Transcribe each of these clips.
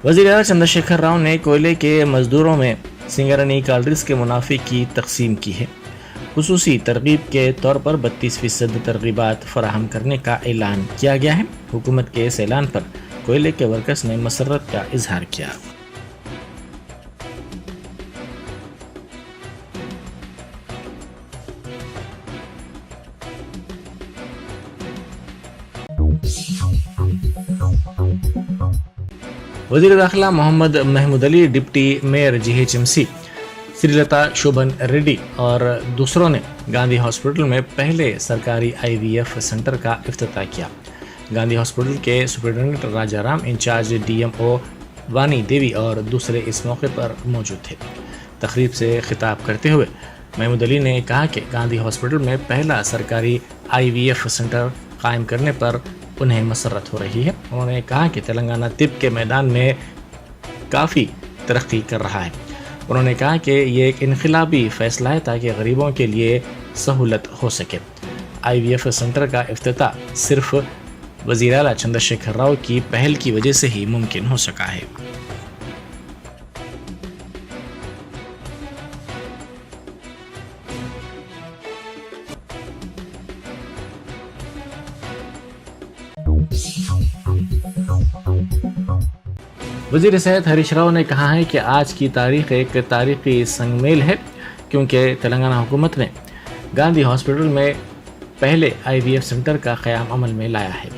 वज़ीर आला चंद्रशेखर राव ने कोयले के मजदूरों में सिंगरनी कॉलरीज के मुनाफे की तकसीम की है। खुसूसी तरगीब के तौर पर 32% तरगीबात फराहम करने का ऐलान किया गया है। हुकूमत के इस ऐलान पर कोयले के वर्कर्स ने मसर्रत का इजहार किया। वज़ीर दाखिला Mohammed Mahmood Ali, deputy mayor GHMC Srilatha Shobhan Reddy और दूसरों ने गांधी हॉस्पिटल में पहले सरकारी IVF सेंटर का इफ्तिताह किया। गांधी हॉस्पिटल के सुपरिटेंडेंट राजा राम, इंचार्ज DMO वानी देवी और दूसरे इस मौके पर मौजूद थे। तकरीब से खिताब करते हुए महमूद अली ने कहा कि गांधी हॉस्पिटल में पहला सरकारी IVF सेंटर कायम करने पर उन्हें मसरत हो रही है। उन्होंने कहा कि तेलंगाना तिब के मैदान में काफ़ी तरक्की कर रहा है। उन्होंने कहा कि ये एक इनकलाबी फैसला है ताकि गरीबों के लिए सहूलत हो सके। IVF सेंटर का इफ्तिताह सिर्फ वज़ीर आला चंद्रशेखर राव की पहल की वजह से ही मुमकिन हो सका है। वज़ीर सेहत हरीश राव ने कहा है कि आज की तारीख एक तारीखी संगमेल है, क्योंकि तेलंगाना हुकूमत ने गांधी हॉस्पिटल में पहले IVF सेंटर का क़याम अमल में लाया है।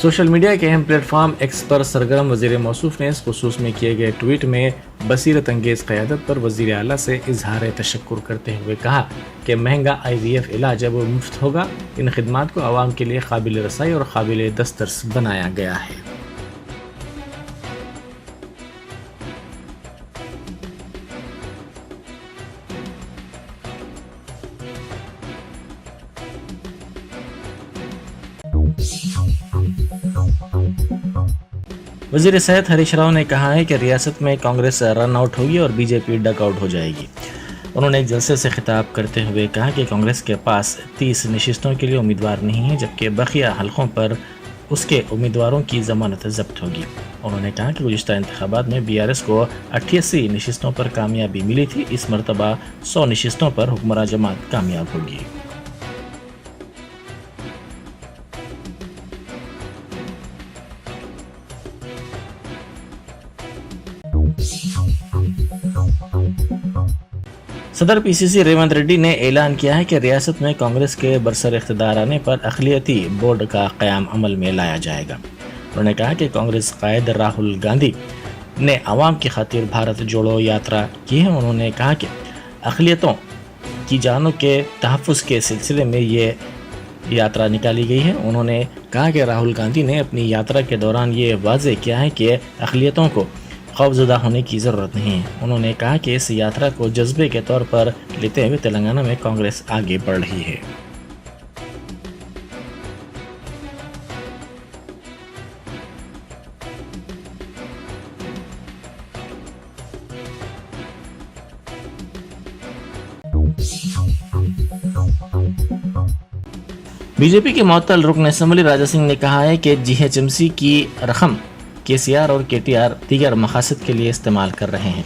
सोशल मीडिया के अहम प्लेटफॉर्म X पर सरगर्म वज़ीर मौसूफ ने इस खुसूस में किए गए ट्वीट में बसीरत अंगेज़ क़यादत पर वज़ीर आला से इजहार तशक्कुर करते हुए कहा कि महंगा IVF इलाज अब मुफ्त होगा। इन खिदमात को आवाम के लिए काबिल रसाई और काबिल दस्तरस बनाया गया है। वज़ीर सेहत हरीश राव ने कहा है कि रियासत में कांग्रेस रन आउट होगी और BJP डक आउट हो जाएगी। उन्होंने एक जलसे से खिताब करते हुए कहा कि कांग्रेस के पास 30 नशिस्तों के लिए उम्मीदवार नहीं है, जबकि बकिया हलकों पर उसके उम्मीदवारों की ज़मानत ज़ब्त होगी। उन्होंने कहा कि गुज़िश्ता इंतखाबात में BRS को 88 नशिस्तों पर कामयाबी मिली थी। इस मरतबा 100 नशिस्तों पर हुक्मरान जमात कामयाब होगी। सदर PCC रेवंत रेड्डी ने ऐलान किया है कि रियासत में कांग्रेस के बरसर इख्तिदार आने पर अक़लियती बोर्ड का क़याम अमल में लाया जाएगा। उन्होंने कहा कि कांग्रेस कायद राहुल गांधी ने आवाम की खातिर भारत जोड़ो यात्रा की है। उन्होंने कहा कि अक़लियतों की जानों के तहफ़्फ़ुज़ के सिलसिले में ये यात्रा निकाली गई है। उन्होंने कहा कि राहुल गांधी ने अपनी यात्रा के दौरान ये वाज़ेह किया है कि अक़लियतों को खौफज़दा होने की ज़रूरत नहीं है। उन्होंने कहा कि इस यात्रा को जज्बे के तौर पर लेते हुए तेलंगाना में कांग्रेस आगे बढ़ रही है। BJP के मुअत्तल रुकन असम्बली राजा सिंह ने कहा है कि GHMC की रकम KCR और KTR दीगर मकासद के लिए इस्तेमाल कर रहे हैं।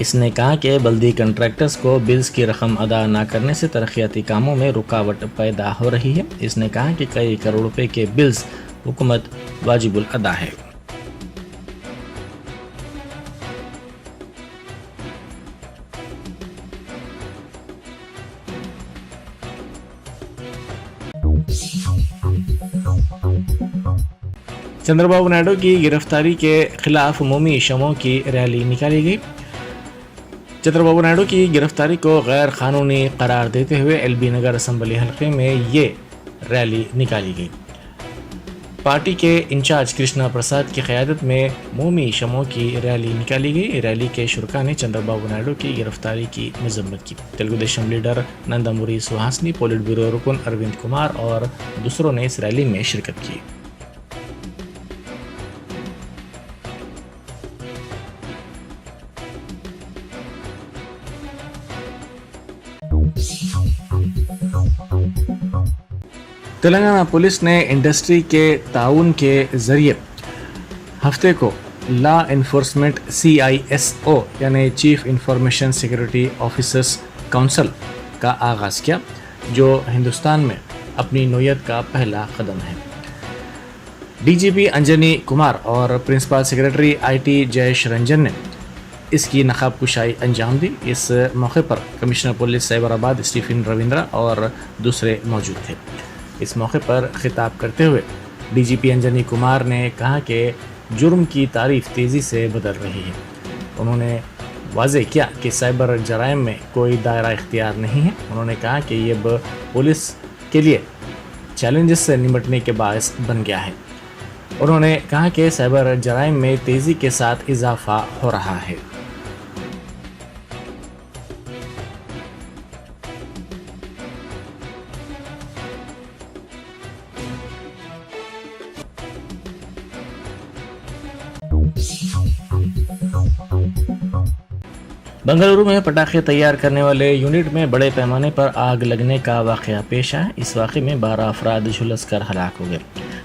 इसने कहा कि बल्दी कंट्रैक्टर्स को बिल्स की रकम अदा न करने से तरक्याती कामों में रुकावट पैदा हो रही है। इसने कहा कि कई करोड़ रुपए के बिल्स हुकूमत वाजिबुल अदा है। चंद्रबाबू नायडू की गिरफ्तारी के खिलाफ मोमी शमों की रैली निकाली गई। चंद्रबाबू नायडू की गिरफ्तारी को गैर कानूनी करार देते हुए LB नगर असम्बली हल्के में ये रैली निकाली गई। पार्टी के इंचार्ज कृष्णा प्रसाद की क़यादत में मोमी शमों की रैली निकाली गई। रैली के शुरका ने चंद्रबाबू नायडू की गिरफ्तारी की मजम्मत की। तेलुगु देशम लीडर नंदमूरी सुहासनी, पोलिट ब्यूरो रुकन अरविंद कुमार और दूसरों ने इस रैली में शिरकत की। तेलंगाना पुलिस ने इंडस्ट्री के ताउन के जरिए हफ्ते को लॉ इन्फोर्समेंट CISO यानी chief information security officers council का आगाज़ किया, जो हिंदुस्तान में अपनी नौयत का पहला कदम है। DGP अंजनी कुमार और principal secretary IT Jayesh Ranjan ने इसकी नकाब कुशाई अंजाम दी। इस मौके पर commissioner police Cyberabad Stephen Ravindra और दूसरे मौजूद थे। इस मौके पर खिताब करते हुए DGP अंजनी कुमार ने कहा कि जुर्म की तारीफ तेज़ी से बदल रही है। उन्होंने वाज़ेह किया कि साइबर जराइम में कोई दायरा इख्तियार नहीं है। उन्होंने कहा कि ये अब पुलिस के लिए चैलेंजेस से निपटने के बायस बन गया है। उन्होंने कहा कि साइबर जराइम में तेज़ी के साथ इजाफा हो रहा है। बंगलुरु में पटाखे तैयार करने वाले यूनिट में बड़े पैमाने पर आग लगने का वाक़या पेश आया। इस वाक़े में 12 अफराद झुलस कर हलाक हो गए।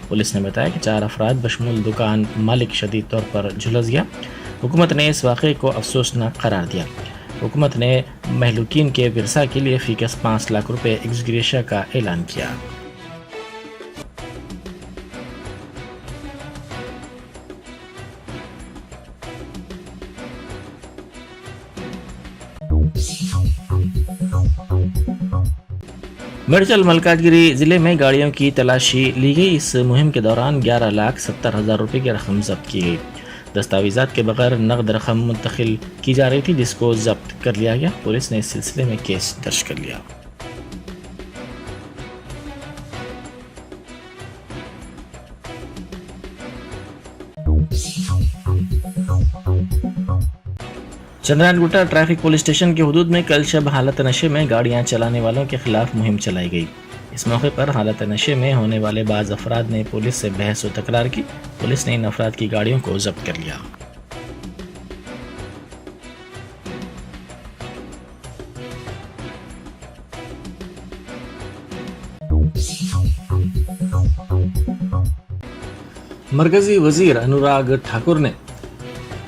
पुलिस ने बताया कि 4 अफराद बशमूल दुकान मालिक शदीद तौर पर झुलस गया। हुकूमत ने इस वाक़े को अफसोसनाक करार दिया। हुकूमत ने महलूकीन के विरसा के लिए फ़ीकस 5 लाख रुपए एक्स ग्रेशिया का ऐलान किया। मिर्चल मलकाजगिरी ज़िले में गाड़ियों की तलाशी ली गई। इस मुहिम के दौरान 11,70,000 रुपये की रकम जब्त की गई। दस्तावेज़ात के बगैर नकद रकम मुंतकिल की जा रही थी, जिसको जब्त कर लिया गया। पुलिस ने इस सिलसिले में केस दर्ज कर लिया। Chandrayangutta traffic police station की हुदूद में कल शब हालत नशे में गाड़ियां चलाने वालों के खिलाफ मुहिम चलाई गई। इस मौके पर हालत नशे में होने वाले बाज़ अफराद ने पुलिस से बहस व तकरार की। पुलिस ने इन अफराद की गाड़ियों को जब्त कर लिया। मरकजी वजीर अनुराग ठाकुर ने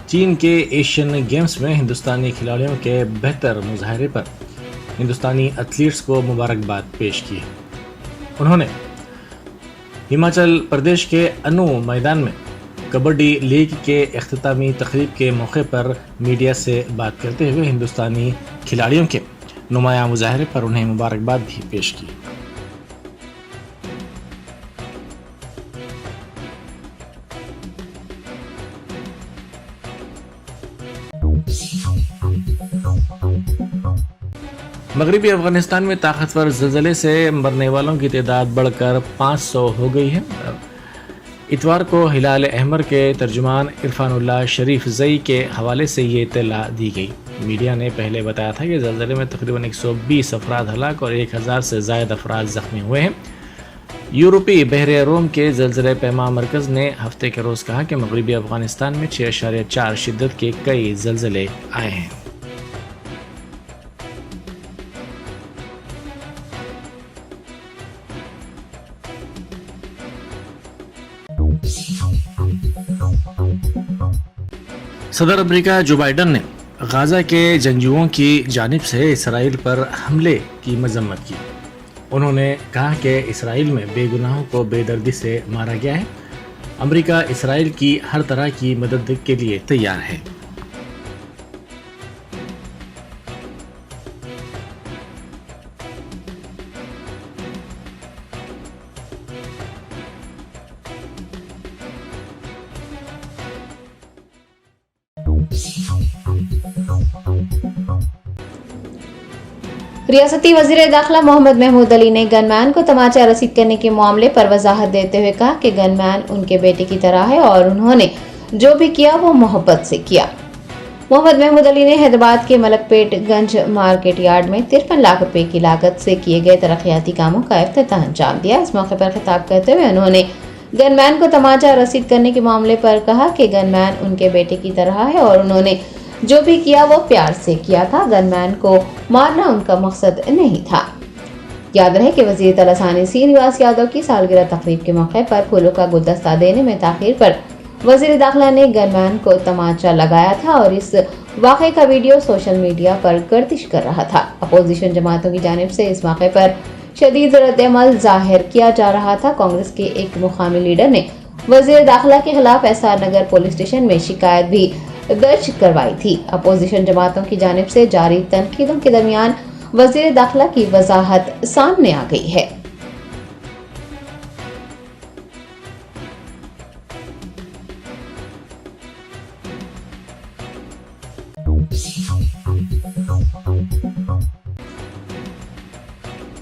चीन के एशियन गेम्स में हिंदुस्तानी खिलाड़ियों के बेहतर मुजाहरे पर हिंदुस्तानी एथलीट्स को मुबारकबाद पेश की। उन्होंने हिमाचल प्रदेश के अनु मैदान में कबड्डी लीग के इख्तितामी तकरीब के मौके पर मीडिया से बात करते हुए हिंदुस्तानी खिलाड़ियों के नुमायां मुजाहरे पर उन्हें मुबारकबाद भी पेश की। मगरबी अफगानिस्तान में ताकतवर ज़लज़ले से मरने वालों की तादाद बढ़कर 500 हो गई है। इतवार को हिलाल अहमर के तर्जुमान इरफानुल्लाह शरीफ ज़ई के हवाले से ये इत्तला दी गई। मीडिया ने पहले बताया था कि ज़लज़ले में तकरीबन 120 अफराद हलाक और 1000 से ज़ायद अफराद ज़ख्मी हुए हैं। यूरोपी बहरे रोम के ज़लज़ले पैमा मरकज़ ने हफ्ते के रोज़ कहा कि मगरबी अफगानिस्तान में 6.4 शिद्दत के कई ज़लज़ले आए हैं। सदर अमेरिका जो बाइडन ने गाज़ा के जंगजुओं की जानिब से इसराइल पर हमले की मजम्मत की। उन्होंने कहा कि इसराइल में बेगुनाहों को बेदर्दी से मारा गया है। अमेरिका इसराइल की हर तरह की मदद के लिए तैयार है। रियासती वज़ीर दाखिला मोहम्मद महमूद अली ने गनमैन को तमाचा रसीद करने के मामले पर वजाहत देते हुए कहा कि गनमैन उनके बेटे की तरह है और उन्होंने जो भी किया वो मोहब्बत से किया। मोहम्मद महमूद अली ने हैदराबाद के मलकपेट गंज मार्केट यार्ड में 53 लाख रुपए की लागत से किए गए तरक्याती कामों का इफ्तिताह अंजाम दिया। इस मौके पर खिताब करते हुए उन्होंने गनमैन को तमाचा रसीद करने के मामले पर कहा कि गनमैन उनके बेटे की तरह है और उन्होंने जो भी किया वो प्यार से किया था। गनमैन को मारना उनका मकसद नहीं था। याद रहे कि वज़ीर तलासानी श्रीनिवास यादव की सालगिरह तकरीब के मौके पर फूलों का गुलदस्ता देने में ताखीर पर वजीर दाखिला ने गनमैन को तमाचा लगाया था और इस वाक़े का वीडियो सोशल मीडिया पर गर्दिश कर रहा था। अपोजिशन जमातों की जानिब से इस वाक़े पर शदीद रद्द-ए-अमल जाहिर किया जा रहा था। कांग्रेस के एक मुकामी लीडर ने वजीर दाखिला के खिलाफ एसआर नगर पुलिस स्टेशन में शिकायत भी दर्ज करवाई थी। अपोजिशन जमातों की जानिब से जारी तनकीदों के दरमियान वजीर दाखिला की वजाहत सामने आ गई है।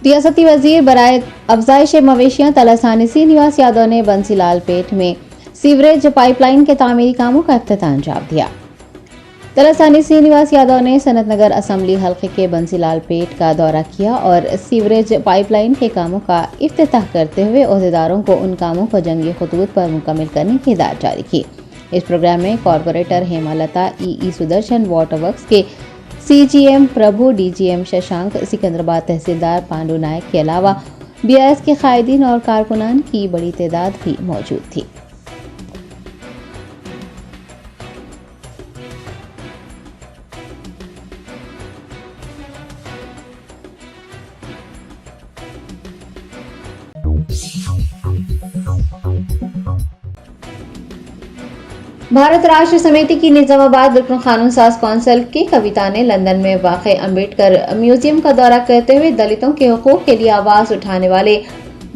रियासती वजीर बराए अफजाइश मवेशियां तलासानी श्रीनिवास यादव ने बंसीलाल पेट में सीवरेज पाइपलाइन के तामीरी कामों का इफ्तिताह अंजाम दिया। तलासानी श्रीनिवास यादव ने सनत नगर असम्बली हल्के के बंसीलाल पेट का दौरा किया और सीवरेज पाइपलाइन के कामों का इफ्तिताह करते हुए ओहदेदारों को उन कामों को जंगी खतूत पर मुकम्मल करने की हिदायत जारी की। इस प्रोग्राम में कॉरपोरेटर हेमालता, ई सुदर्शन, वाटर वर्क्स के सीजीएम प्रभु, डीजीएम शशांक, सिकंदराबाद तहसीलदार पांडु नायक के अलावा बीआरएस के कायदीन और कारकुनान की बड़ी तादाद भी मौजूद थी। भारत राष्ट्र समिति की निजामाबाद रुकन कानून साज कौंसिल की कविता ने लंदन में वाक़े अम्बेडकर म्यूजियम का दौरा करते हुए दलितों के हुकूक के लिए आवाज उठाने वाले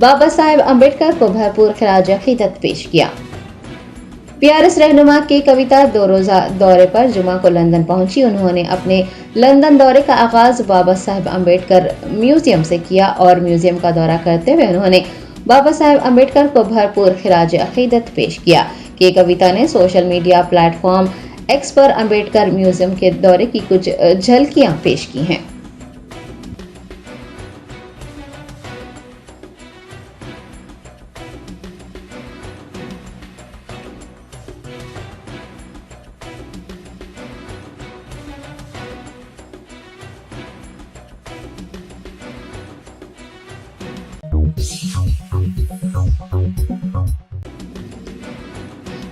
बाबा साहेब अम्बेडकर को भरपूर खिराज अकीदत पेश किया। बीआरएस रहनुमा की कविता 2 रोजा दौरे पर जुमा को लंदन पहुंची। उन्होंने अपने लंदन दौरे का आगाज बाबा साहेब अम्बेडकर म्यूजियम से किया और म्यूजियम का दौरा करते हुए उन्होंने बाबा साहेब अम्बेडकर को भरपूर खिराज अकीदत पेश किया। ये कविता ने सोशल मीडिया प्लेटफॉर्म एक्स पर अम्बेडकर म्यूजियम के दौरे की कुछ झलकियां पेश की हैं।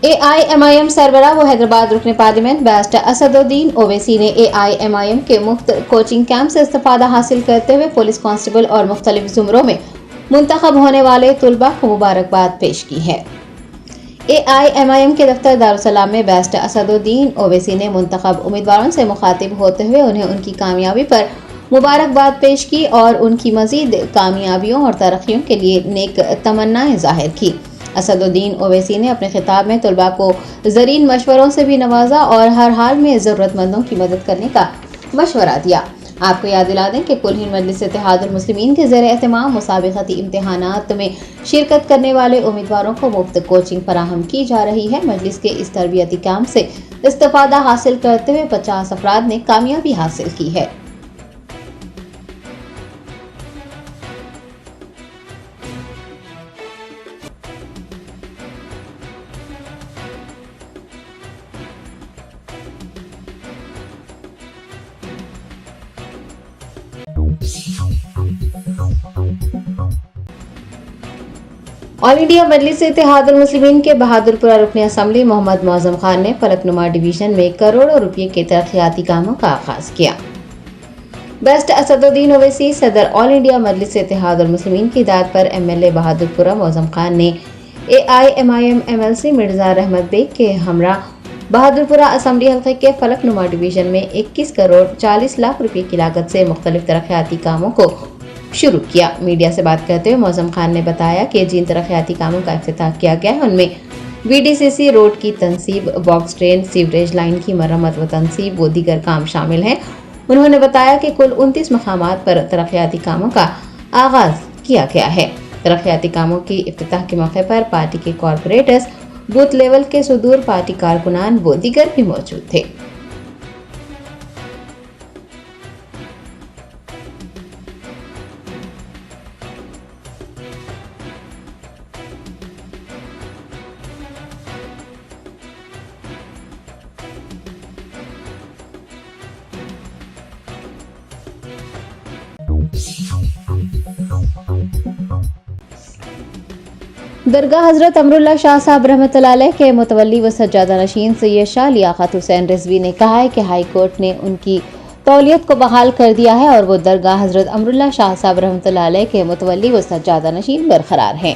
एआईएमआईएम सरबराह व हैदराबाद रुकने पार्लियामेंट बैरिस्टर असदुद्दीन ओवैसी ने एआईएमआईएम के मुफ्त कोचिंग कैंप से इस्तिफादा हासिल करते हुए पुलिस कांस्टेबल और मुख्तलिफ जुमरों में मुंतखब होने वाले तुलबा को मुबारकबाद पेश की है। एआईएमआईएम के दफ्तर दारुसलाम में बैरिस्टर असदुद्दीन ओवैसी ने मुंतखब उम्मीदवारों से मुखातिब होते हुए उन्हें उनकी कामयाबी पर मुबारकबाद पेश की और उनकी मजीद कामयाबियों और तरक्कियों के लिए नेक तमन्नाएं जाहिर की। असदुद्दीन ओवैसी ने अपने खिताब में तुलबा को ज़रीन मशवरों से भी नवाजा और हर हाल में ज़रूरतमंदों की मदद करने का मशवरा दिया। आपको याद दिला दें कि कुल हिंद मजलिस इत्तेहादुल मुस्लिमीन के ज़ेर एहतमाम मुसाबिक़ती इम्तिहानात में शिरकत करने वाले उम्मीदवारों को मुफ्त कोचिंग फराहम की जा रही है। मजलिस के इस तरबियती कैंप से इस्तिफादा हासिल करते हुए 50 अफराद ने कामयाबी हासिल की है। ऑल इंडिया मजलिस इत्तेहादुल मुस्लिमीन के बहादुरपुरा रुकन असम्बली मोहम्मद मौज़म खान ने फलकनुमा डिवीजन में करोड़ों रुपये के तरक्याती कामों का आगाज किया। बैरिस्टर असदुद्दीन ओवैसी सदर ऑल इंडिया मजलिस इत्तेहादुल मुस्लिमीन की हिदायत पर एमएलए बहादुरपुरा मौज़म खान ने एआईएमआईएम एमएलसी मिर्जा रहमत बेग के हमरा बहादुरपुरा असम्बली हल्के के फलकनुमा डिवीजन में 21 करोड़ 40 लाख रुपए की लागत से मुख्तलिफ तरक्याती कामों को शुरू किया। मीडिया से बात करते हुए मौज़म खान ने बताया कि जिन तरक्याती कामों का इफ्तिताह किया गया है उनमें वीडीसीसी रोड की तनसीब, बॉक्स ट्रेन, सीवरेज लाइन की मरम्मत व तनसीब व दीगर काम शामिल हैं। उन्होंने बताया कि कुल 29 मकामात पर तरक्याती कामों का आगाज किया गया है। तरक्याती कामों की इफ्तिताह के मौके पर पार्टी के कॉरपोरेटर्स, बूथ लेवल के सुदूर पार्टी कारकुनान व दीगर भी मौजूद थे। दरगाह हजरत अमरुल्लाह शाह साहब रहमतुल्लाह अलैह के मुतवल्ली व सज्जादा नशीन सैयद शाह लियाकत हुसैन रिजवी ने कहा है कि हाई कोर्ट ने उनकी तौलियत को बहाल कर दिया है और वो दरगाह हजरत अमरुल्लाह शाह साहब रहमतुल्लाह अलैह के मुतवल्ली व सज्जादा नशीन बरकरार हैं।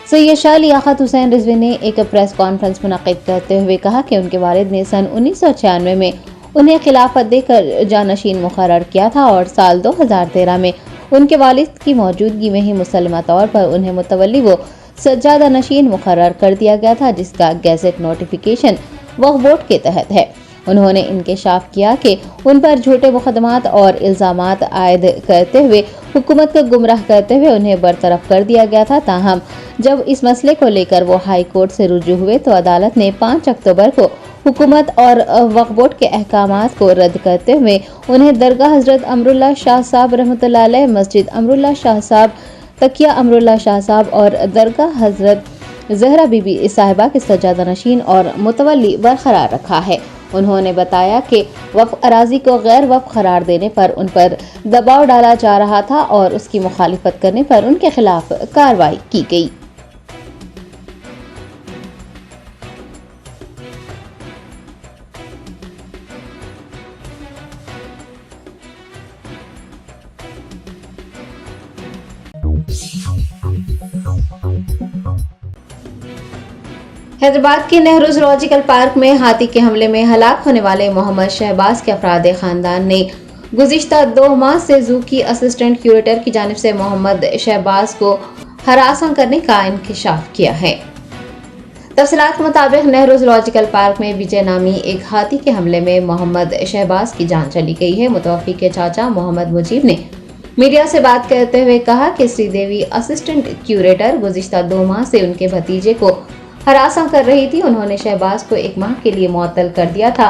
सैयद शाह लियाकत हुसैन रिजवी ने एक प्रेस कॉन्फ्रेंस मुनक्किद करते हुए कहा कि उनके वालिद ने सन 1996 में उन्हें खिलाफत देकर जानशीन मुकर्रर किया था और साल 2013 में उनके वालिद की मौजूदगी में ही मुसल्लमा तौर पर उन्हें मुतवल्ली व सज्जादा नशीन मुकर्रर कर दिया गया था, जिसका गैजेट नोटिफिकेशन वक्फ बोर्ड के तहत है। उन्होंने इंकशाफ किया कि उन पर झूठे मुकदमात और इल्जामात आयद करते हुए हुकूमत को गुमराह करते हुए उन्हें बरतरफ कर दिया गया था। ताहम जब इस मसले को लेकर वो हाई कोर्ट से रुजू हुए तो अदालत ने 5 अक्टूबर को हुकूमत और वक्फ बोर्ड के अहकामात को रद्द करते हुए उन्हें दरगाह हजरत अमरुल्लाह शाह साहब रहमतुल्लाह अलैह, मस्जिद अमरुल्लाह शाह साहब, तकिया अमरुल्लाह शाह साहब और दरगाह हजरत जहरा बीबी साहिबा के सज्जादा नशीन और मुतवल्ली बरकरार रखा है। उन्होंने बताया कि वक्फ अराजी को गैर वक्फ करार देने पर उन पर दबाव डाला जा रहा था और उसकी मुखालिफत करने पर उनके खिलाफ कार्रवाई की गई। हैदराबाद के नेहरू जूलॉजिकल पार्क में हाथी के हमले में हलाक होने वाले मोहम्मद शहबाज के अफराद खानदान ने गुज़िश्ता 2 माह से जू की असिस्टेंट क्यूरेटर की जानिब से मोहम्मद शहबाज को हरासा करने का इंकशाफ किया है। तफसीलात के मुताबिक नेहरू जूलॉजिकल पार्क में विजय नामी एक हाथी के हमले में मोहम्मद शहबाज की जान चली गई है। मुतवफ़्फ़ी के चाचा मोहम्मद मुजीब ने मीडिया से बात करते हुए कहा कि श्रीदेवी असिस्टेंट क्यूरेटर गुज़िश्ता 2 माह से उनके भतीजे को हरासा कर रही थी। उन्होंने शहबाज को 1 माह के लिए मुअत्तल कर दिया था,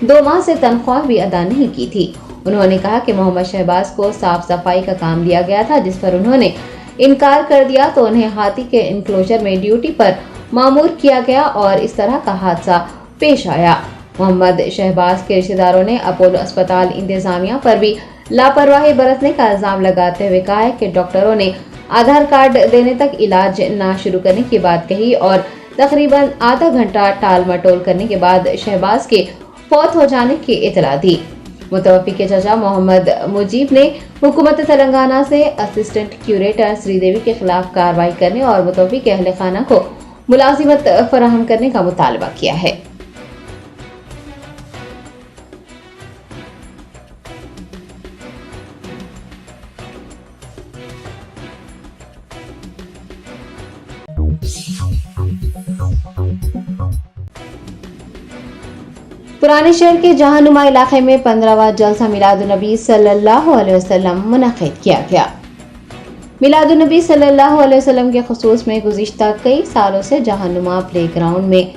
2 माह से तनख्वाह भी अदा नहीं की थी। उन्होंने कहा कि मोहम्मद शहबाज को साफ सफाई का काम दिया गया था, जिस पर उन्होंने इनकार कर दिया तो उन्हें हाथी के इंक्लोजर में ड्यूटी पर मामूर किया गया और इस तरह का हादसा पेश आया। मोहम्मद शहबाज के रिश्तेदारों ने अपोलो अस्पताल इंतजामिया पर भी लापरवाही बरतने का इल्जाम लगाते हुए कहा है कि डॉक्टरों ने आधार कार्ड देने तक इलाज न शुरू करने की बात कही और तकरीबन आधा घंटा टाल मटोल करने के बाद शहबाज के फौत हो जाने की इतला दी। मुतवफ़्फ़ी के चाचा मोहम्मद मुजीब ने हुकूमत तेलंगाना से असिस्टेंट क्यूरेटर श्रीदेवी के खिलाफ कार्रवाई करने और मुतवफ़्फ़ी के अहले खाना को मुलाजिमत फराहम करने का मुतालबा किया है। पुराने शहर के जहानुमा इलाके में 15वां जलसा मिलादुन्नबी सल्लल्लाहु अलैहि वसल्लम मुनक़्क़िद किया गया। मिलादुन्नबी सल्लल्लाहु अलैहि वसल्लम के खुसूस में गुज़िश्ता कई सालों से जहानुमा प्ले ग्राउंड में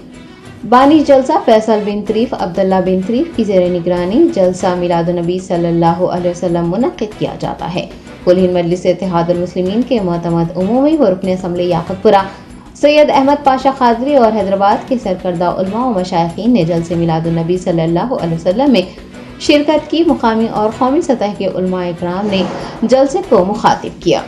बानी जलसा फैसल बिन तरीफ अब्दुल्ला बिन तरीफ की ज़ेर निगरानी जलसा मिलादुन्नबी सल्लल्लाहु अलैहि वसल्लम मुनक़्क़िद किया जाता है। कुल हिंद मजलिस इत्तेहादुल मुस्लिमीन के मुअतमद उमूमी व रुकन असम्बली याक़ूतपुरा सैयद अहमद पाशा क़ादरी और हैदराबाद के सरकर्दा उलमा व मशाइखीन ने जलसे मिलादुन्नबी सल्लल्लाहु अलैहि वसल्लम में शिरकत की। मुकामी और कौमी सतह के उलमा इकराम ने जलसे को मुखातिब किया।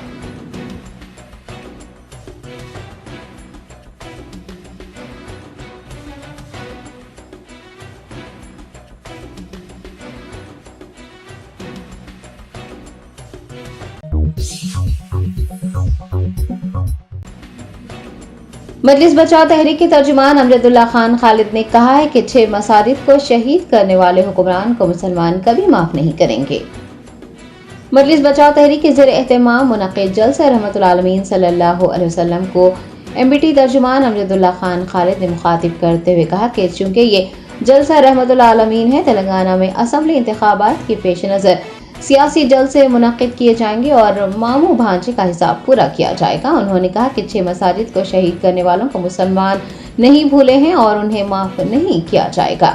मजलिस बचाओ तहरीक के तर्जुमान अमजदुल्ला खान खालिद ने कहा है कि 6 मसारिफ को शहीद करने वाले हुक्मरान को मुसलमान कभी माफ नहीं करेंगे। मजलिस बचाओ तहरीक के ज़ेर एहतमाम मुनक़्क़िद जलसा रहमतुल आलमीन सल्लल्लाहु अलैहि वसल्लम को एमबीटी तर्जुमान अमजदुल्ला खान खालिद ने मुखातिब करते हुए कहा कि चूंकि ये जलसा रहमतुल आलमीन है, तेलंगाना में असम्बली इंतखाबात के पेश नज़र सियासी जलसे मुनक़्क़िद किए जाएंगे और मामू भांचे का हिसाब पूरा किया जाएगा। उन्होंने कहा कि 6 मसाजिद को शहीद करने वालों को मुसलमान नहीं भूले हैं और उन्हें माफ नहीं किया जाएगा।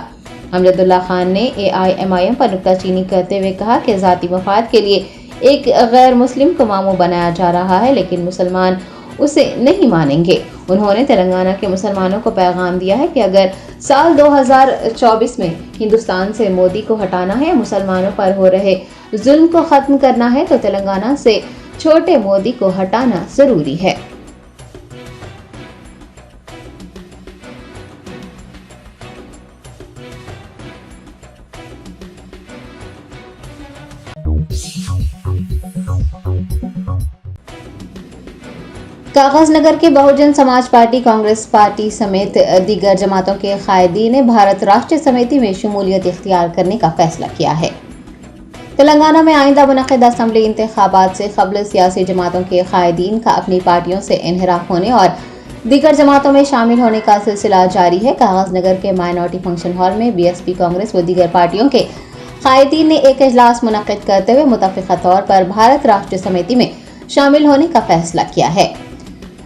अमजदुल्ला खान ने AIMIM पर नुक्ताचीनी करते हुए कहा कि ज़ाती मफाद के लिए एक गैर मुस्लिम को मामू बनाया जा रहा है, लेकिन मुसलमान उसे नहीं मानेंगे। उन्होंने तेलंगाना के मुसलमानों को पैगाम दिया है कि अगर साल 2024 में हिंदुस्तान से मोदी को हटाना है, मुसलमानों पर हो रहे जुल्म को खत्म करना है, तो तेलंगाना से छोटे मोदी को हटाना जरूरी है। कागज नगर के बहुजन समाज पार्टी, कांग्रेस पार्टी समेत दीगर जमातों के कायदीन ने भारत राष्ट्र समिति में शमूलियत इख्तियार करने का फैसला किया है। तेलंगाना में आइंदा मुनक़िद असम्बली इंतखाबात से क़ब्ल सियासी जमातों के कायदीन का अपनी पार्टियों से इन्हिराफ होने और दीगर जमातों में शामिल होने का सिलसिला जारी है। कागज नगर के माइनॉरिटी फंक्शन हॉल में बीएसपी, कांग्रेस व दीगर पार्टियों के कायदीन ने एक इजलास मुनक़िद करते हुए मुतफ़िक़ा तौर पर भारत राष्ट्र समिति में शामिल होने का फैसला किया है।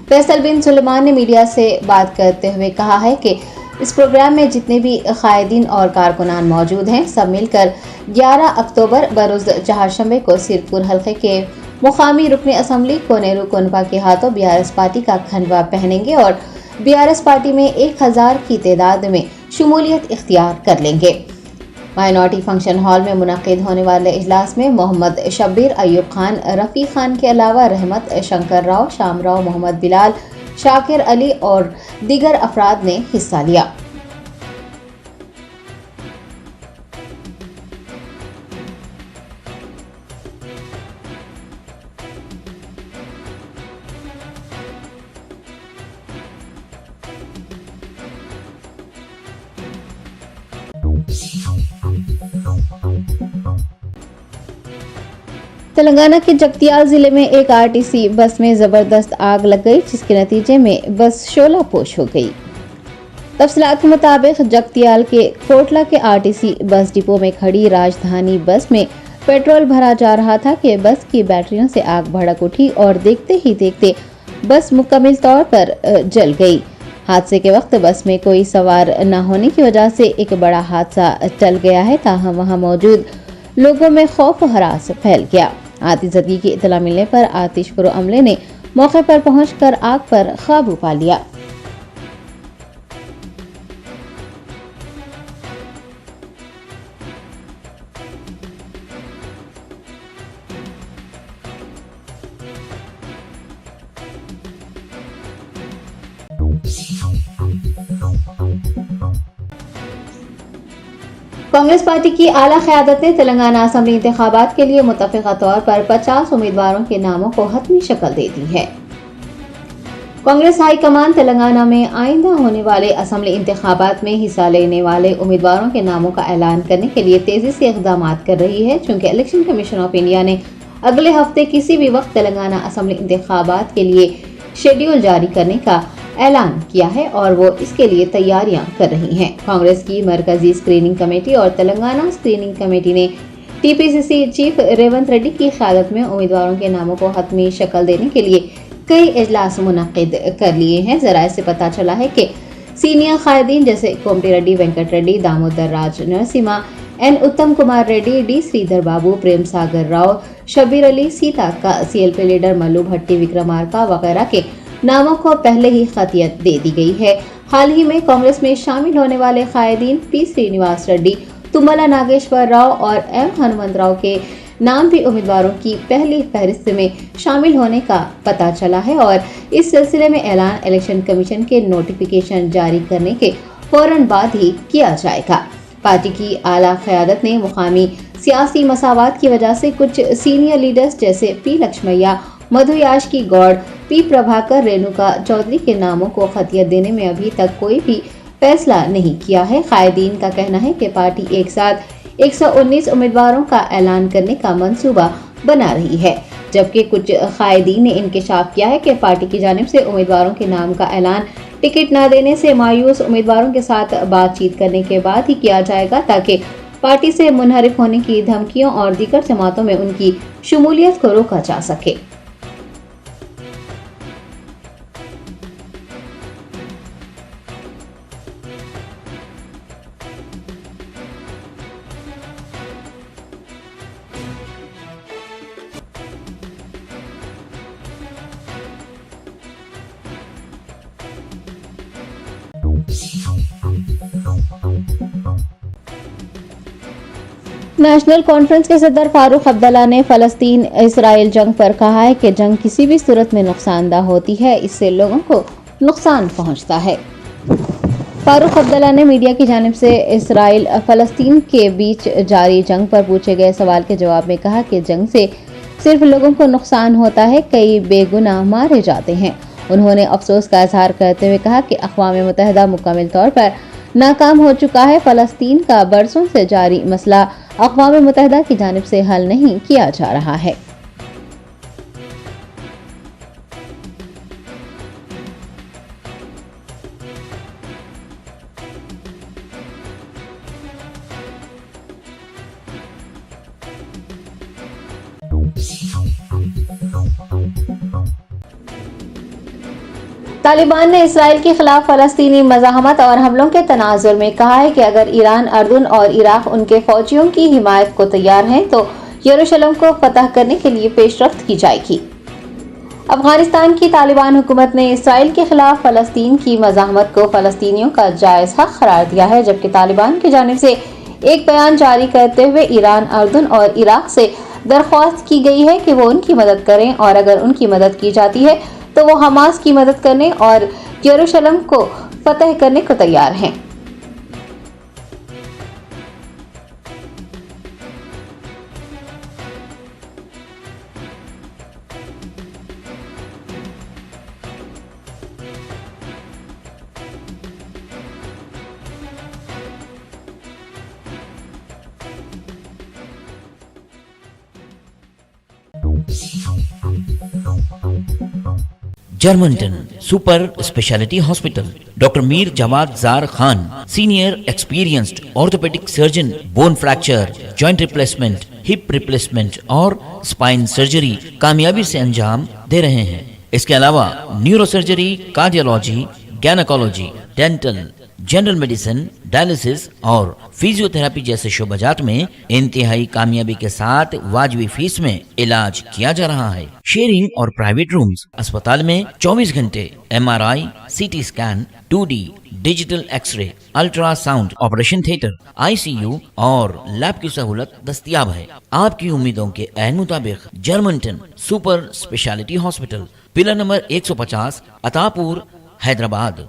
फैसल बिन सुलेमान ने मीडिया से बात करते हुए कहा है कि इस प्रोग्राम में जितने भी कायदीन और कारकुनान मौजूद हैं, सब मिलकर 11 अक्टूबर बरोज़ चहारशंबे को सिरपुर हल्के के मुकामी रुकन असम्बली कोनेरू कोनपा के हाथों बीआरएस पार्टी का खंडवा पहनेंगे और बीआरएस पार्टी में 1000 की तादाद में शमूलियत इख्तियार कर लेंगे। माइनॉरिटी फंक्शन हॉल में मुनक़िद होने वाले इजलास में मोहम्मद शब्बीर, अयूब खान, रफ़ी खान के अलावा रहमत, शंकर राव, शाम राव, मोहम्मद बिलाल, शाकिर अली और दीगर अफराद ने हिस्सा लिया। तेलंगाना के जगतियाल जिले में एक आरटीसी बस में जबरदस्त आग लग गई, जिसके नतीजे में बस शोलापोश हो गई। तफसीलात के मुताबिक जगतियाल के कोटला के आरटीसी बस डिपो में खड़ी राजधानी बस में पेट्रोल भरा जा रहा था कि बस की बैटरियों से आग भड़क उठी और देखते ही देखते बस मुकम्मल तौर पर जल गई। हादसे के वक्त बस में कोई सवार न होने की वजह से एक बड़ा हादसा टल गया है, ताहम वहां मौजूद लोगों में खौफ व हरास फैल गया। आतिशबाजी की इत्तला मिलने पर आतिशफरोश अमले ने मौके पर पहुंचकर आग पर काबू पा लिया। कांग्रेस पार्टी की आला क़यादत ने तेलंगाना असम्बली इंतखाबात के लिए मुतफ़िक़ा तौर पर 50 उम्मीदवारों के नामों को हतमी शक्ल दे दी है। कांग्रेस हाई कमान तेलंगाना में आइंदा होने वाले असम्बली इंतखाबात में हिस्सा लेने वाले उम्मीदवारों के नामों का ऐलान करने के लिए तेजी से इक़दाम कर रही है, चूँकि इलेक्शन कमीशन ऑफ इंडिया ने अगले हफ्ते किसी भी वक्त तेलंगाना असम्बली इंतखाबात के लिए शेड्यूल जारी करने का ऐलान किया है और वो इसके लिए तैयारियां कर रही हैं। कांग्रेस की मरकजी स्क्रीनिंग कमेटी और तेलंगाना स्क्रीनिंग कमेटी ने टीपीसीसी चीफ रेवंत रेड्डी की क़यादत में उम्मीदवारों के नामों को हतमी शक्ल देने के लिए कई इजलास मुनक़िद कर लिए हैं। ज़राए से पता चला है कि सीनियर कायदीन जैसे कोमटी रेड्डी, वेंकट रेड्डी, दामोदर राज नरसिम्हा, एन उत्तम कुमार रेड्डी, डी श्रीधर बाबू, प्रेम सागर राव, शब्बीर अली, सीता का सीएलपी लीडर मल्लू भट्टी, विक्रमार्का वगैरह के नामों को पहले ही खतियत दे दी गई है। हाल ही में कांग्रेस में शामिल होने वाले कायदीन पी श्रीनिवास रेड्डी, तुम्मला नागेश्वर राव और एम हनुमंतराव के नाम भी उम्मीदवारों की पहली फहरिस्त में शामिल होने का पता चला है और इस सिलसिले में ऐलान इलेक्शन कमीशन के नोटिफिकेशन जारी करने के फौरन बाद ही किया जाएगा। पार्टी की आला क़यादत ने मुकामी सियासी मसावात की वजह से कुछ सीनियर लीडर्स जैसे पी लक्ष्मैया, मधु याशकी गौड़, पी प्रभाकर, रेणुका चौधरी के नामों को खतियत देने में अभी तक कोई भी फैसला नहीं किया है। कायदीन का कहना है कि पार्टी एक साथ 119 उम्मीदवारों का ऐलान करने का मंसूबा बना रही है, जबकि कुछ कायदीन ने इंकशाफ किया है कि पार्टी की जानिब से उम्मीदवारों के नाम का ऐलान टिकट न देने से मायूस उम्मीदवारों के साथ बातचीत करने के बाद ही किया जाएगा, ताकि पार्टी से मुनहरिफ होने की धमकियों और दीगर जमातों में उनकी शमूलियत को रोका जा सके। नेशनल कॉन्फ्रेंस के सदर फारूक अब्दुल्ला ने फ़लस्तीन इसराइल जंग पर कहा है कि जंग किसी भी सूरत में नुकसानदा होती है, इससे लोगों को नुकसान पहुंचता है। फारूक अब्दुल्ला ने मीडिया की जानिब से इसराइल फलस्तीन के बीच जारी जंग पर पूछे गए सवाल के जवाब में कहा कि जंग से सिर्फ लोगों को नुकसान होता है, कई बेगुनाह मारे जाते हैं। उन्होंने अफसोस का इजहार करते हुए कहा कि अक़वाम मुत्तहिदा मुकम्मल तौर पर नाकाम हो चुका है। फलस्तीन का बरसों से जारी मसला अक़वाम मुत्तहिदा की जानिब से हल नहीं किया जा रहा है। तालिबान ने इसराइल के खिलाफ फलस्तीनी मज़ाहमत और हमलों के तनाजुर में कहा है कि अगर ईरान, अर्दन और इराक उनके फौजियों की हिमायत को तैयार हैं तो यरूशलेम को फतह करने के लिए पेशरफ्त की जाएगी। अफगानिस्तान की तालिबान हुकूमत ने इसराइल के खिलाफ फलस्तीन की मज़ाहमत को फलस्तीनियों का जायज़ हक करार दिया है, जबकि तालिबान की जानिब से एक बयान जारी करते हुए ईरान, अर्दन और इराक से दरख्वास्त की गई है कि वो उनकी मदद करें और अगर उनकी मदद की जाती है तो वो हमास की मदद करने और यरूशलेम को फतह करने को तैयार हैं। German ten super speciality hospital, doctor Mir Jawad Zar Khan, senior experienced orthopedic surgeon, bone fracture, joint replacement, hip replacement और स्पाइन सर्जरी कामयाबी से अंजाम दे रहे हैं। इसके अलावा neuro surgery, cardiology, gynaecology, dental, general medicine, dialysis और फिजियोथेरेपी जैसे शोबाजात में इंतहाई कामयाबी के साथ वाजबी फीस में इलाज किया जा रहा है। शेयरिंग और प्राइवेट रूम्स, अस्पताल में 24 घंटे MRI, CT scan, 2D digital x ray, ultrasound, operation theatre, ICU और लैब की सहूलत दस्तयाब है। आपकी उम्मीदों के ऐन मुताबिक Germanten super speciality hospital, pillar number 150, Attapur, Hyderabad.